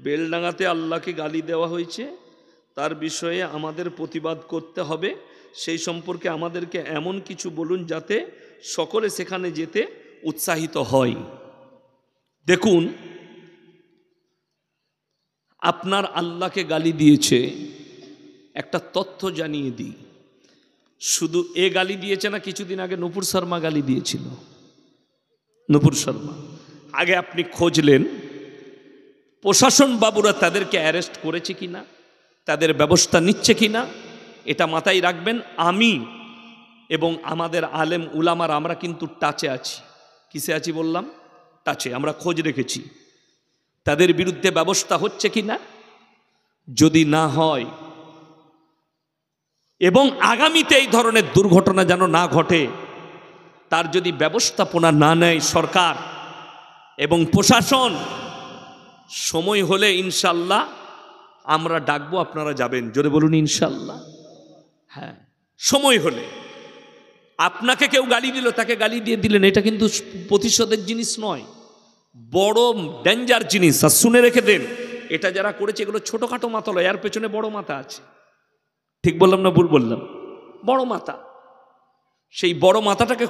বেলডাঙাতে আল্লাহকে গালি দেওয়া হয়েছে, তার বিষয়ে আমাদের প্রতিবাদ করতে হবে। সেই সম্পর্কে আমাদেরকে এমন কিছু বলুন যাতে সকলে সেখানে যেতে উৎসাহিত হয়। দেখুন, আপনার আল্লাহকে গালি দিয়েছে, একটা তথ্য জানিয়ে দিই। শুধু এ গালি দিয়েছে না, কিছুদিন আগে নূপুর শর্মা গালি দিয়েছিল। নূপুর শর্মা, আগে আপনি খোঁজলেন প্রশাসন বাবুরা তাদেরকে অ্যারেস্ট করেছে কিনা, তাদের ব্যবস্থা নিচ্ছে কিনা, এটা মাথায় রাখবেন। আমি এবং আমাদের আলেম উলামার আমরা কিন্তু টাচে আছি। কিসে আছি বললাম? টাচে। আমরা খোঁজ রেখেছি তাদের বিরুদ্ধে ব্যবস্থা হচ্ছে কিনা। যদি না হয় এবং আগামীতে এই ধরনের দুর্ঘটনা যেন না ঘটে, তার যদি ব্যবস্থাপনা না নেয় সরকার এবং প্রশাসন, সময় হলে ইনশাল্লাহ আমরা ডাকবো, আপনারা যাবেন। জোরে বলুন ইনশাল্লাহ। হ্যাঁ, সময় হলে। আপনাকে কেউ গালি দিল, তাকে গালি দিয়ে দিলেন, এটা কিন্তু প্রতিশোধের জিনিস নয়, বড় ডেঞ্জার জিনিস। আর শুনে রেখে দেন, এটা যারা করেছে এগুলো ছোটখাটো মাথা লয়, এর পেছনে বড় মাথা আছে। ঠিক বললাম না ভুল বললাম? বড় মাথা। সেই বড় মাথাটাকে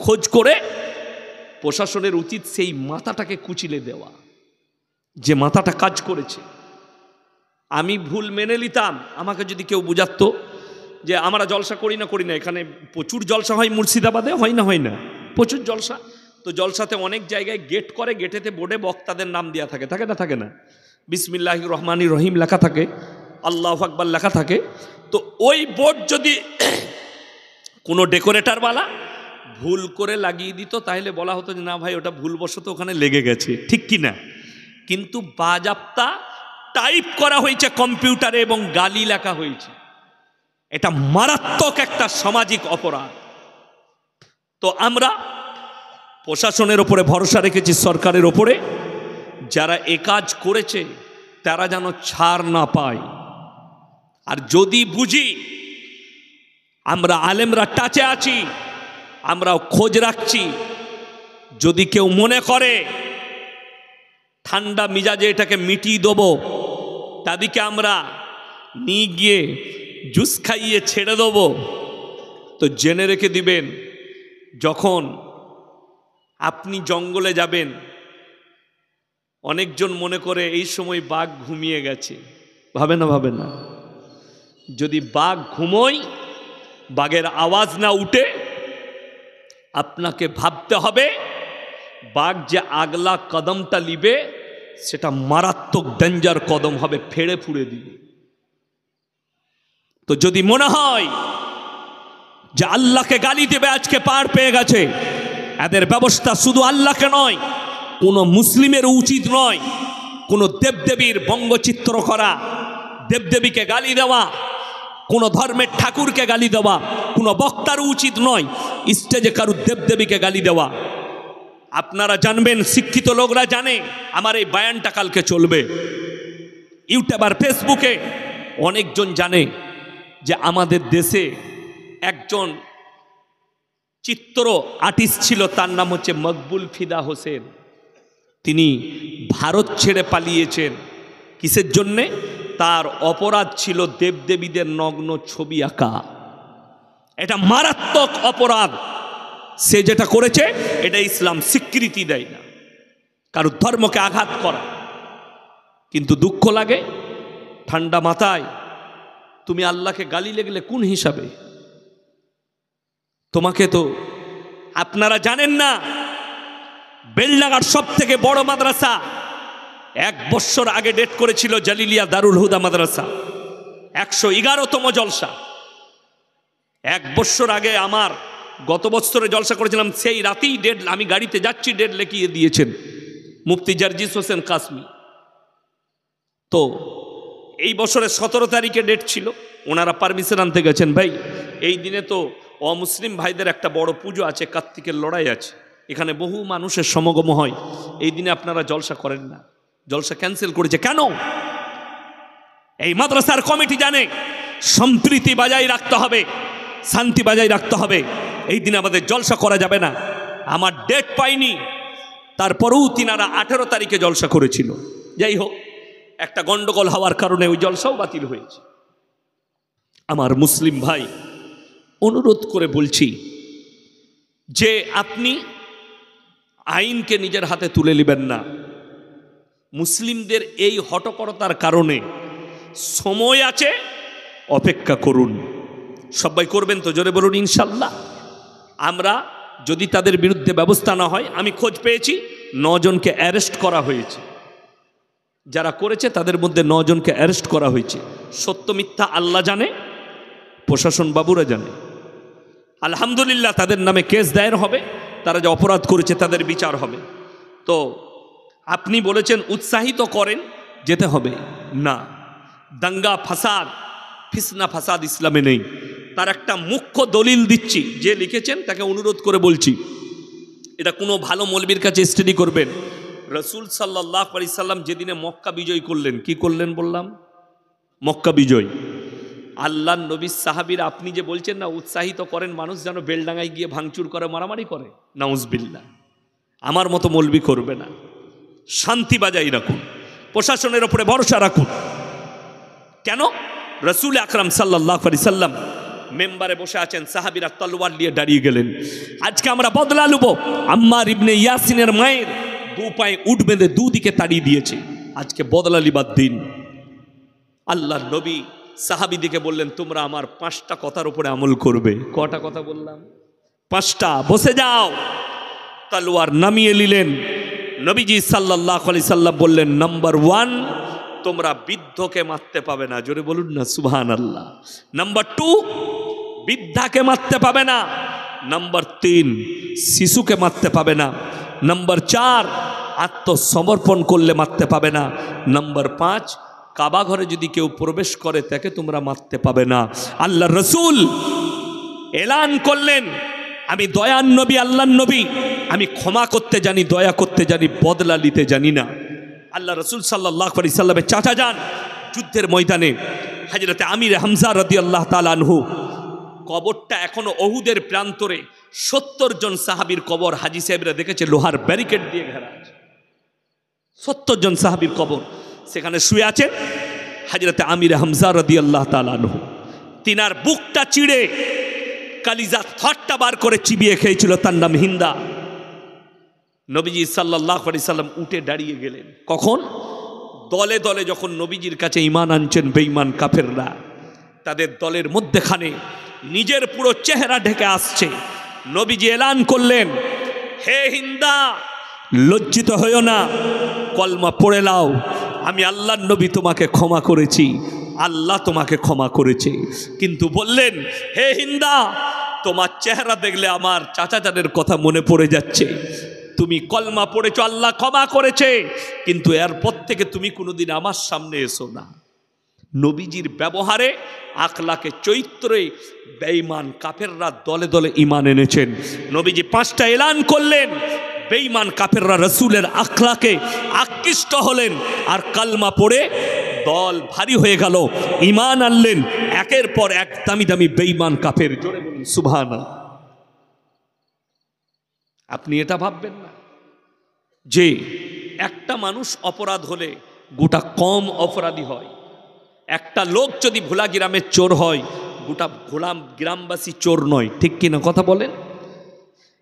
খোঁজ করে প্রশাসনের উচিত সেই মাথাটাকে কুচিলে দেওয়া, যে মাথাটা কাজ করেছে। আমি ভুল মেনে নিতাম, আমাকে যদি কেউ বুঝাতো যে আমরা জলসা করি না, এখানে প্রচুর জলসা হয়, মুর্শিদাবাদে হয় না প্রচুর জলসা। তো জলসাতে অনেক জায়গায় গেট করে, গেটেতে বোর্ডে বক্তাদের নাম দেওয়া থাকে না, বিসমিল্লাহির রহমানির রহিম লেখা থাকে, আল্লাহু আকবার লেখা থাকে। তো ওই বোর্ড যদি কোনো ডেকোরেটরওয়ালা ভুল করে লাগিয়ে দিত, তাহলে বলা হতো যে না ভাই, ওটা ভুলবশত ওখানে লেগে গেছে, ঠিক কি না? কিন্তু বাজাপ্তা টাইপ করা হয়েছে কম্পিউটারে এবং গালি লেখা হয়েছে। এটা মারাত্মক একটা সামাজিক অপরাধ। তো আমরা প্রশাসনের ওপরে ভরসা রেখেছি, সরকারের ওপরে। যারা এ কাজ করেছে তারা যেন ছাড় না পায়। আর যদি বুঝি, আমরা আলেমরা টাচে আছি, আমরাও খোঁজ রাখছি, যদি কেউ মনে করে ঠান্ডা মিজাজে এটাকে মিটিয়ে দেবো, তাদেরকে আমরা নিয়ে গিয়ে জুস খাইয়ে ছেড়ে দেবো, তো জেনে রেখে দিবেন, যখন আপনি জঙ্গলে যাবেন, অনেকজন মনে করে এই সময় বাঘ ঘুমিয়ে গেছে। ভাবে না, যদি বাঘ ঘুমোয়, বাঘের আওয়াজ না উঠে, আপনাকে ভাবতে হবে বাঘ যে আগলা কদমটা নিবে সেটা মারাত্মক ডেঞ্জার কদম হবে, ফেড়ে ফুড়ে দিবে। তো যদি মনে হয় যে আল্লাহকে গালি দেবে আজকে পার পেয়ে গেছে, এদের ব্যবস্থা শুধু আল্লাহকে নয়, কোনো মুসলিমের উচিত নয় কোনো দেবদেবীর বঙ্গচিত্র করা, দেবদেবীকে গালি দেওয়া, কোনো ধর্মের ঠাকুরকে গালি দেওয়া, কোনো বক্তার উচিত নয় স্টেজে কারুর দেবদেবীকে গালি দেওয়া। আপনারা জানবেন, শিক্ষিত লোকরা জানে, আমার এই বায়ানটা কালকে চলবে ইউটিউবার, ফেসবুকে অনেকজন জানে যে আমাদের দেশে একজন চিত্র আর্টিস্ট ছিল, তার নাম হচ্ছে মকবুল ফিদা হোসেন। তিনি ভারত ছেড়ে পালিয়েছেন। কিসের জন্যে? তার অপরাধ ছিল দেবদেবীদের নগ্ন ছবি আঁকা। এটা মারাত্মক অপরাধ। সে যেটা করেছে এটা ইসলাম স্বীকৃতি দেয় না, কারোর ধর্মকে আঘাত করা। কিন্তু দুঃখ লাগে, ঠান্ডা মাথায় তুমি আল্লাহকে গালি লেগলে কোন হিসাবে? তোমাকে তো আপনারা জানেন না, বেলডাঙ্গার সব থেকে বড় মাদ্রাসা 1 বছর আগে ডেট করেছিল জালিলিয়া দারুল হুদা মাদ্রাসা, 111তম জলসা। 1 বছর আগে আমার গত বছরে জলসা করেছিলাম, সেই রাতেই ডেট, আমি গাড়িতে যাচ্ছি, ডেট লিখিয়ে দিয়েছেন মুফতি জারজিস হোসেন কাসমি। তো এই বছরের 17 তারিখে ডেট ছিল, ওনারা পারমিশন আনতে গেছেন। ভাই, এই দিনে তো অমুসলিম ভাইদের একটা বড় পুজো আছে, কার্তিকের লড়াই আছে, এখানে বহু মানুষের সমাগম হয়, এই দিনে আপনারা জলসা করেন না। জলসা ক্যান্সেল করেছে কেন? এই মাদ্রাসার কমিটি জানে সম্প্রীতি বজায় রাখতে হবে, শান্তি বজায় রাখতে হবে, এই দিনে আমাদের জলসা করা যাবে না। আমার ডেট পাইনি, তারপরেও তিনারা 18 তারিখে জলসা করেছিল। যাই হোক, একটা গন্ডগোল হওয়ার কারণে ওই জলসাও বাতিল হয়েছে। আমার মুসলিম ভাই, অনুরোধ করে বলছি যে আপনি আইনকে নিজের হাতে তুলে নেবেন না। মুসলিমদের এই হটকরতার কারণে সময় আছে, অপেক্ষা করুন। সবাই করবেন তো? জোরে বলুন ইনশাল্লাহ। আমরা যদি তাদের বিরুদ্ধে ব্যবস্থা না হয়, আমি খোঁজ পেয়েছি 9 জনকে অ্যারেস্ট করা হয়েছে। যারা করেছে তাদের মধ্যে 9 জনকে অ্যারেস্ট করা হয়েছে। সত্য মিথ্যা আল্লাহ জানে, প্রশাসন বাবুরা জানে। আলহামদুলিল্লাহ, তাদের নামে কেস দায়ের হবে, তারা যে অপরাধ করেছে তাদের বিচার হবে। তো আপনি বলেছেন উৎসাহিত করেন, যেতে হবে না। দাঙ্গা ফাসাদ, ফিসনা ফাসাদ ইসলামে নেই। তার একটা মুখ্য দলিল দিচ্ছি, যে লিখেছেন তাকে অনুরোধ করে বলছি, এটা কোনো ভালো মৌলবীর কাছে স্টাডি করবেন। রসুল সাল্লাল্লাহু আলাইহি সাল্লাম যেদিনে মক্কা বিজয় করলেন, কি করলেন বললাম? মক্কা বিজয়। আল্লাহ নবীর সাহাবীরা, আপনি যে বলছেন না উৎসাহিত করেন মানুষ যেন বেলডাঙ্গায় গিয়ে ভাঙচুর করে, মারামারি করে, নাউজুবিল্লাহ। আমার মতো মৌলবি করবে না। শান্তি বাজাই রাখুন, প্রশাসনের উপরে ভরসা রাখুন। কেন? রসুল আকরাম সাল্লাল্লাহু আলাইহি সাল্লাম মেম্বারে বসে আছেন, সাহাবীরা তলোয়ার নিয়ে দাঁড়িয়ে গেলেন। আজকে আমরা বদলা নেব। আম্মার ইবনে ইয়াসিনের মায়ের 2 পায়ে উট বেঁধে 2 দিকে তাড়িয়ে দিয়েছে। আজকে বদলা লিবার দিন। আল্লাহর নবী সাহাবীদিকে বললেন, তোমরা আমার 5টা কথার উপরে আমল করবে। কটা কথা বললাম? 5টা। বসে যাও। তলোয়ার নামিয়ে নিলেন। নবীজি সাল্লাল্লাহু আলাইহি সাল্লাম বললেন, নাম্বার 1, তোমরা বৃদ্ধকে মারতে পাবে না। জোরে বলুন না সুবহানাল্লাহ। নাম্বার 2, বৃদ্ধাকে মারতে পাবে না। নাম্বার 3, শিশুকে মারতে পাবে না। নাম্বার 4, আত্মসমর্পণ করলে মারতে পাবে না। নাম্বার 5, কাবা ঘরে যদি কেউ প্রবেশ করে তাকে তোমরা মারতে পাবে না। আল্লাহ রসুল এলান করলেন, আমি দয়ার নবী, আল্লাহর নবী, আমি ক্ষমা করতে জানি, দয়া করতে জানি, বদলা নিতে জানি না। আল্লাহ রসুল সাল্লাল্লাহু আলাইহি সাল্লামের চাচা যান যুদ্ধের ময়দানে, হযরতে আমির হামজা রাদিয়াল্লাহু তাআলা আনহু। কবরটা এখনো ওহুদের প্রান্তরে 70 জন সাহাবীর কবর, হাজী সাহেবরা দেখেছে লোহার ব্যারিকেড দিয়ে ঘেরা আছে। 70 জন সাহাবীর কবর, সেখানে শুয়ে আছেন হযরতে আমির হামজা রাদিয়াল্লাহু তাআলা আনহু। তিনার বুকটা চিড়ে কালিজা থটটা বার করে চিবিয়ে খেয়েছিল, তার নাম হিন্দা। নবীজি সাল্লাল্লাহু আলাইহি সাল্লাম উঠে দাঁড়িয়ে গেলেন। কখন? দলে দলে যখন নবীজির কাছে ঈমান আনছেন বেঈমান কাফেররা, তাদের দলের মধ্যেখানে নিজের পুরো চেহারা ঢেকে আসছে। নবীজি এলান করলেন, হে হিন্দা, লজ্জিত হইও না, কলমা পড়ে নাও। আমি আল্লাহর নবী তোমাকে ক্ষমা করেছি, আল্লাহ তোমাকে ক্ষমা করেছে। কিন্তু বললেন, হে হিন্দা, তোমার চেহারা দেখলে আমার চাচাজানের কথা মনে পড়ে যাচ্ছে। তুমি কলমা পড়েছো, আল্লাহ ক্ষমা করেছে, কিন্তু এরপর থেকে তুমি কোনোদিন আমার সামনে এসো না। নবীজির ব্যবহারে, আখলাকে, চরিত্রে বেঈমান কাফেররা দলে দলে ঈমান এনেছেন। নবীজি 5টা এলান করলেন, বেঈমান কাফেররা রসুলের আখলাকে আকৃষ্ট হলেন আর কালমা পড়ে দল ভারী হয়ে গেল, ঈমান আনলেন। একের পর এক দামি দামি বেঈমান কাফের। জোরে বলুন সুবহানাল্লাহ। আপনি এটা ভাববেন না যে একটা মানুষ অপরাধ হলে গোটা কম অপরাধী হয়। একটা লোক যদি ভোলা গ্রামের চোর হয়, গোটা ভোলা গ্রামবাসী চোর নয়। ঠিক কিনা কথা বলেন?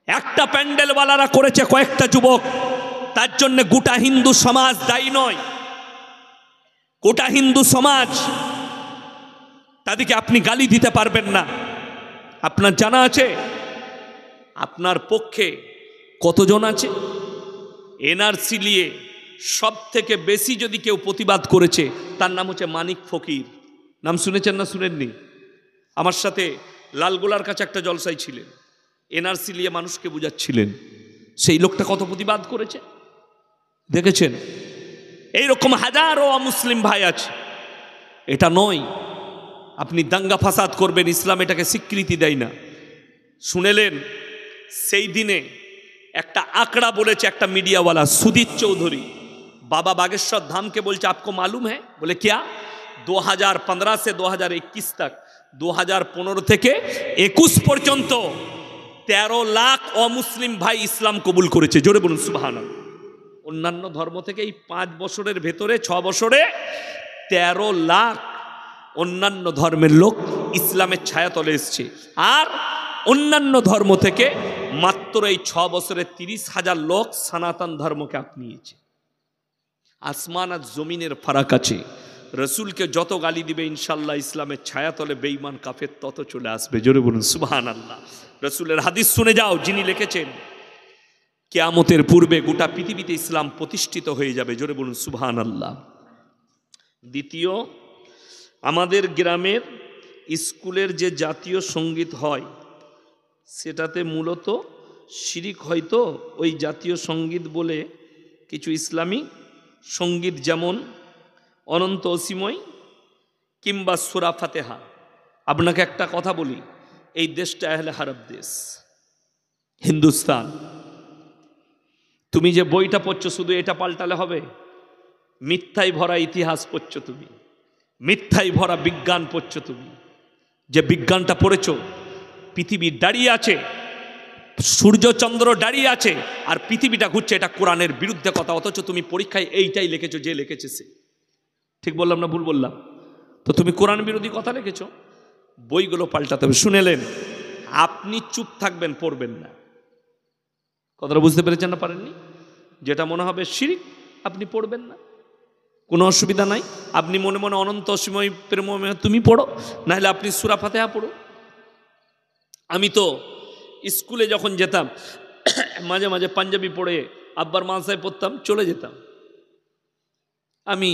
একটা প্যান্ডেলওয়ালারা করেছে কয়েকটা যুবক, তার জন্য গোটা হিন্দু সমাজ দায়ী নয়। গোটা হিন্দু সমাজ, তাদেরকে আপনি গালি দিতে পারবেন না। আপনার জানা আছে আপনার পক্ষে কতজন আছে? এনআরসি নিয়ে সব থেকে বেশি যদি কেউ প্রতিবাদ করেছে তার নাম হচ্ছে মানিক ফকির। নাম শুনেছেন না শুনেননি? আমার সাথে লালগোলার কাছে একটা জলসায় ছিলেন, এনআরসি নিয়ে মানুষকে বুঝাচ্ছিলেন। সেই লোকটা কত প্রতিবাদ করেছে দেখেছেন? এইরকম হাজারো অমুসলিম ভাই আছে। এটা নয় আপনি দাঙ্গা ফাসাদ করবেন, ইসলাম এটাকে স্বীকৃতি দেয় না। শুনেলেন সেই দিনে একটা আঁকড়া বলেছে একটা মিডিয়াওয়ালা, সুদীপ চৌধুরী, बाबा बागेश्वर धाम के बोलते आपको मालूम है? बोले क्या? 2015 से 2021 तक 2015 থেকে 21 পর্যন্ত 13 লাখ অমুসলিম ভাই ইসলাম কবুল করেছে। জোরে বলুন সুবহানাল্লাহ। অন্যান্য ধর্ম থেকে এই 5 বছরের ভেতরে 6 বছরে 13 লাখ অন্যান্য ধর্মের লোক ইসলামের ছায়াতলে এসছে। আর অন্যান্য ধর্ম থেকে মাত্র এই 6 বছরে 30,000 লোক সনাতন ধর্মকে আপনিয়েছে। আসমান আর জমিনের ফারাক আছে। রসুলকে যত গালি দিবে ইনশাল্লাহ ইসলামের ছায়াতলে বেঈমান কাফের তত চলে আসবে। জোরে বলুন সুবহানাল্লাহ। রসুলের হাদিস শুনে যাও, যিনি লিখেছেন কিয়ামতের পূর্বে গোটা পৃথিবীতে ইসলাম প্রতিষ্ঠিত হয়ে যাবে। জোরে বলুন সুবহানাল্লাহ। দ্বিতীয়, আমাদের গ্রামের স্কুলের যে জাতীয় সঙ্গীত হয় সেটাতে মূলত শিরিক হয়তো ওই জাতীয় সঙ্গীত বলে কিছু ইসলামী সঙ্গীত, যেমন অনন্ত অসীময় কিংবা সূরা ফাতিহা। আপনাকে একটা কথা বলি, এই দেশটা আহলে হারাব দেশ, হিন্দুস্তান। তুমি যে বইটা পড়ছো শুধু এটা পাল্টালে হবে? মিথ্যায় ভরা ইতিহাস পড়ছো তুমি, মিথ্যায় ভরা বিজ্ঞান পড়ছো তুমি। যে বিজ্ঞানটা পড়েছো, পৃথিবী দাঁড়িয়ে আছে, সূর্য চন্দ্র দাঁড়িয়ে আছে, আর পৃথিবীটা ঘুরছে, এটা কোরআনের বিরুদ্ধে কথা। অথচ তুমি পরীক্ষায় এইটাই লিখেছো, যে লিখেছে সে। ঠিক বললাম না ভুল বললাম? তো তুমি কোরআন বিরোধী কথা লিখেছো, বইগুলো পাল্টাতে হবে। শুনেলেন? আপনি চুপ থাকবেন, পড়বেন না। কথাটা বুঝতে পেরেছেন না পারেননি? যেটা মনে হবে শিরক আপনি পড়বেন না, কোনো অসুবিধা নাই। আপনি মনে মনে অনন্ত অসীময় প্রেমময় তুমি পড়ো, নাহলে আপনি সূরা ফাতিহা পড়ো। আমি তো স্কুলে যখন যেতাম মাঝে মাঝে পাঞ্জাবি পড়ে আব্বার মাদ্রাসায় পড়তাম, চলে যেতাম। আমি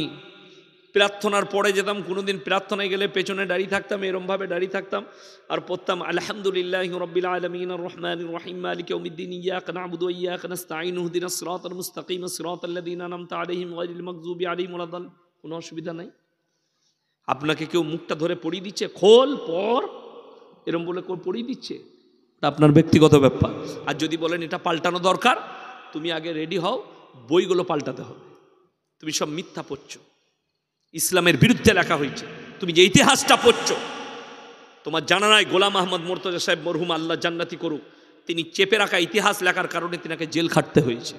প্রার্থনার পরে যেতাম, কোনোদিন প্রার্থনায় গেলে পেছনে দাঁড়িয়ে থাকতাম, এরমভাবে দাঁড়িয়ে থাকতাম আর পড়তাম আলহামদুলিল্লাহি রাব্বিল আলামিন আর রহমানির রহিম মালিকি ইয়াউমিদ্দিন ইয়্যাকা না'বুদু ওয়া ইয়্যাকা নাস্তাঈন ইহদিনাস সিরাতাল মুস্তাকিম সিরাতাল লাযীনা আন'আমতা আলাইহিম গায়রিল মাগযুবি আলাইহিম ওয়ালাদ। কোনো অসুবিধা নাই। আপনাকে কেউ মুখটা ধরে পড়িয়ে দিচ্ছে, খোল পড় এরম বলে কেউ পড়িয়ে দিচ্ছে, এটা আপনার ব্যক্তিগত ব্যাপার। আর যদি বলেন এটা পাল্টানো দরকার, তুমি আগে রেডি হও, বইগুলো পাল্টাতে হবে। তুমি সব মিথ্যা পড়ছো, ইসলামের বিরুদ্ধে লেখা হয়েছে। তুমি যে ইতিহাসটা পড়ছো, তোমার জানা নাই গোলাম আহমদ মুর্তজা সাহেব মরহুম আল্লাহ জান্নাতি করুক, তিনি চেপে রাখা ইতিহাস লেখার কারণে তিনাকে জেল খাটতে হয়েছে।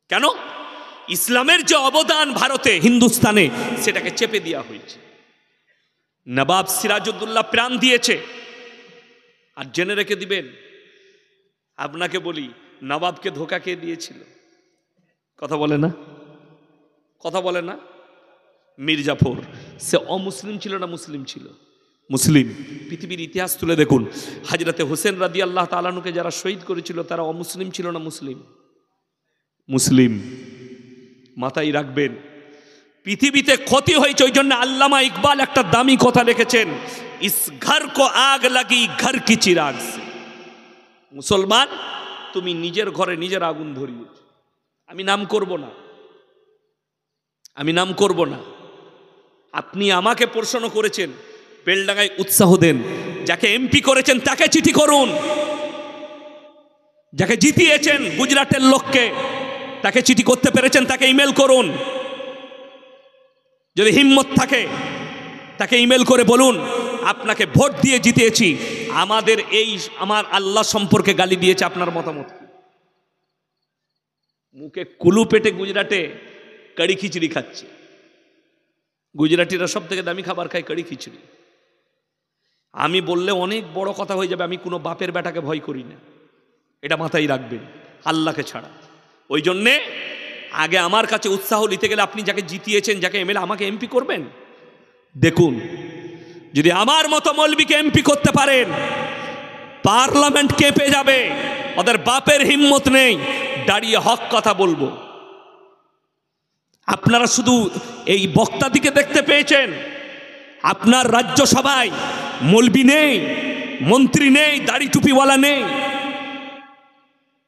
কেন? ইসলামের যে অবদান ভারতে হিন্দুস্তানে, সেটাকে চেপে দেওয়া হয়েছে। নবাব সিরাজউদ্দৌলা প্রাণ দিয়েছে। আর জেনে রেখে দিবেন, আপনাকে বলি, নবাবকে ধোঁকা কে দিয়েছিল? কথা বলে না, কথা বলে না। মীর জাফর, সে অমুসলিম ছিল না মুসলিম ছিল? মুসলিম। পৃথিবীর ইতিহাস তুলে দেখুন, হযরতে হোসেন রাদিয়াল্লাহু তাআলা আনহুকে যারা শহীদ করেছিল তারা অমুসলিম ছিল না মুসলিম? মুসলিম। মাথায় রাখবেন, পৃথিবীতে ক্ষতি হয়েছে। ওই জন্য আল্লামা ইকবাল একটা দামি কথা লিখেছেন, ইস ঘর কো আগ লাগি ঘর কি চিরাগ সে। মুসলমান, তুমি নিজের ঘরে নিজের আগুন ধরিয়েছ। আমি নাম করব না, আমি নাম করব না। আপনি আমাকে প্রশ্ন করেছেন, বেলডাঙ্গায় উৎসাহ দেন। যাকে এমপি করেছেন তাকে চিঠি করুন, যাকে জিতিয়েছেন গুজরাটের লোককে, তাকে চিঠি করতে পেরেছেন তাকে ইমেল করুন। যদি হিম্মত থাকে তাকে ইমেল করে বলুন, আপনাকে ভোট দিয়ে জিতিয়েছি, আমার আল্লাহ সম্পর্কে গালি দিয়েছে, আপনার মতামত কি? মুখে কুলু পেটে গুজরাটে কড়ি খিচড়ি খাচ্ছে। গুজরাটিরা সব থেকে দামি খাবার খায় কড়ি খিচড়ি। আমি বললে অনেক বড় কথা হয়ে যাবে, আমি কোনো বাপের বেটাকে ভয় করি না, এটা মাথায় রাখবেন, আল্লাহকে ছাড়া। ওই জন্যে আগে আমার কাছে উৎসাহ নিতে গেলে আপনি যাকে জিতিয়েছেন, যাকে এমএলএ, আমাকে এমপি করবেন। দেখুন, যদি আমার মতো মৌলবীকে এমপি করতে পারেন, পার্লামেন্ট কেঁপে যাবে। ওদের বাপের হিম্মত নেই দাঁড়িয়ে হক কথা বলবো। আপনারা শুধু এই বক্তাদিকে দেখতে পেয়েছেন, আপনার রাজ্যসভায় মৌলবী নেই, মন্ত্রী নেই, দাড়ি টুপিওয়ালা নেই,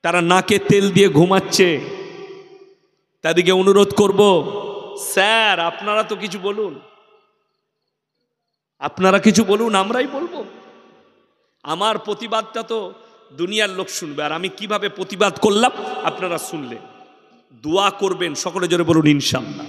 তারা নাকে তেল দিয়ে ঘুমাচ্ছে। তাদেরকে অনুরোধ করব, স্যার আপনারা তো কিছু বলুন, আপনারা কিছু বলুন, আমরাই বলবো। আমার প্রতিবাদটা তো দুনিয়ার লোক শুনবে, আর আমি কিভাবে প্রতিবাদ করলাম আপনারা শুনলেন। দোয়া করবেন, সকলে জোরে বলুন ইনশাআল্লাহ।